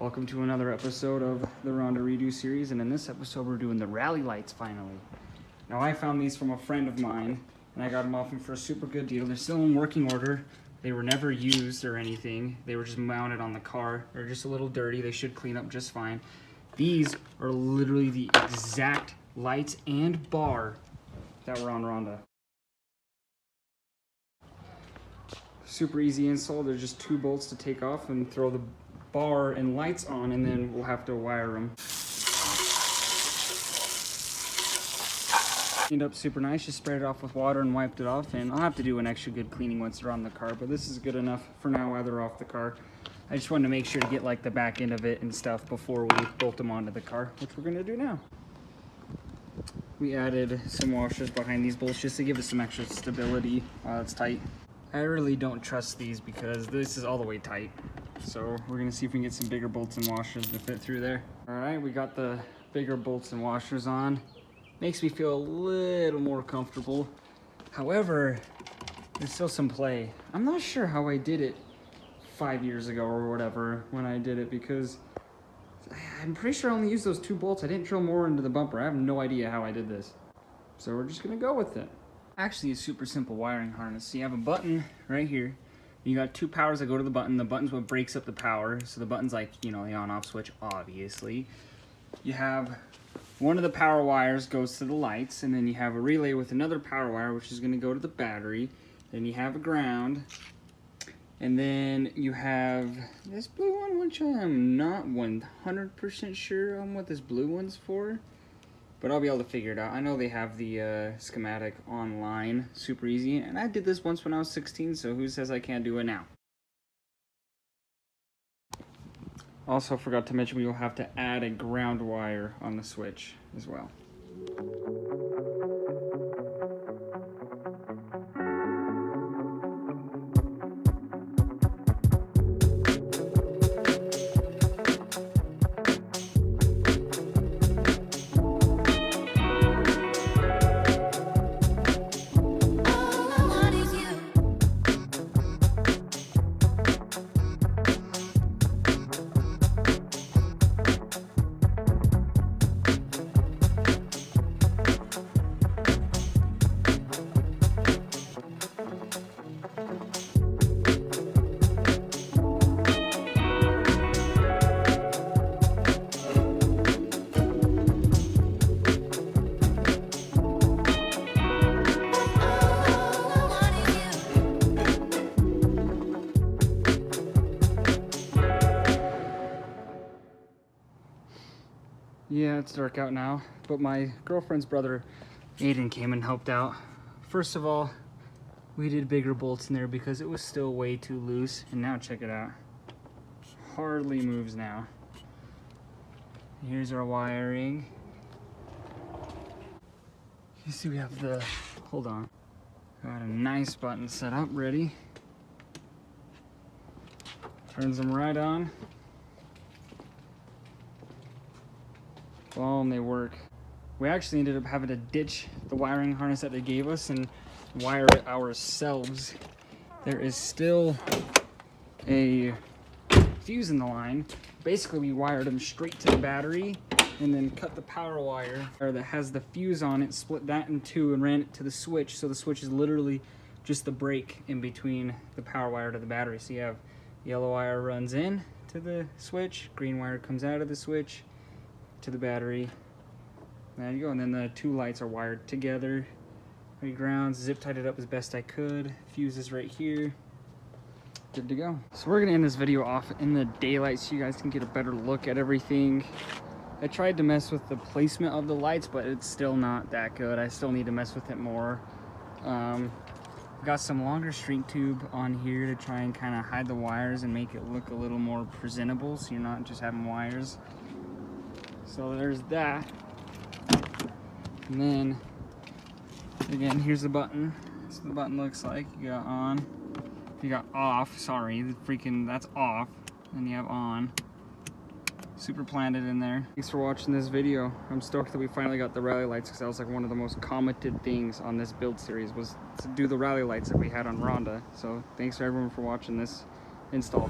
Welcome to another episode of the Ronda Redo series, and in this episode we're doing the rally lights finally. Now I found these from a friend of mine, and I got them off him for a super good deal. They're still in working order. They were never used or anything. They were just mounted on the car. They're just a little dirty. They should clean up just fine. These are literally the exact lights and bar that were on Ronda. Super easy install. There's just 2 bolts to take off and throw the bar and lights on, and then we'll have to wire them. Cleaned up super nice, just sprayed it off with water and wiped it off, and I'll have to do an extra good cleaning once they're on the car, but this is good enough for now while they're off the car. I just wanted to make sure to get like the back end of it and stuff before we bolt them onto the car, which we're gonna do now. We added some washers behind these bolts just to give it some extra stability while it's tight. I really don't trust these because this is all the way tight. So we're gonna see if we can get some bigger bolts and washers to fit through there. All right, we got the bigger bolts and washers on. Makes me feel a little more comfortable. However, there's still some play. I'm not sure how I did it 5 years ago or whatever when I did it, because I'm pretty sure I only used those 2 bolts. I didn't drill more into the bumper. I have no idea how I did this. So we're just gonna go with it. Actually, a super simple wiring harness. So you have a button right here. You got 2 powers that go to the button. The button's what breaks up the power. So the button's like, you know, the on-off switch, obviously. You have one of the power wires goes to the lights, and then you have a relay with another power wire, which is going to go to the battery. Then you have a ground. And then you have this blue one, which I'm not 100% sure on what this blue one's for. But I'll be able to figure it out. I know they have the schematic online, super easy. And I did this once when I was 16, so who says I can't do it now? Also forgot to mention we will have to add a ground wire on the switch as well. Yeah, it's dark out now, but my girlfriend's brother, Aiden, came and helped out. First of all, we did bigger bolts in there because it was still way too loose, and now check it out. Hardly moves now. Here's our wiring. You see we have the, hold on. Got a nice button set up, ready. Turns them right on. Boom, they work. We actually ended up having to ditch the wiring harness that they gave us and wire it ourselves. There is still a fuse in the line. Basically, we wired them straight to the battery and then cut the power wire that has the fuse on it, split that in 2 and ran it to the switch. So the switch is literally just the break in between the power wire to the battery. So you have yellow wire runs in to the switch, green wire comes out of the switch to the battery. There you go, and then the 2 lights are wired together. Grounds, zip tied it up as best I could. Fuses right here. Good to go. So we're gonna end this video off in the daylight so you guys can get a better look at everything. I tried to mess with the placement of the lights, but it's still not that good. I still need to mess with it more. Got some longer string tube on here to try and kind of hide the wires and make it look a little more presentable so you're not just having wires. So there's that. And then, again, here's the button. That's what the button looks like. You got on, you got off, sorry, that's off. And you have on. Super planted in there. Thanks for watching this video. I'm stoked that we finally got the rally lights because that was like one of the most commented things on this build series was to do the rally lights that we had on Ronda. So thanks for everyone for watching this install.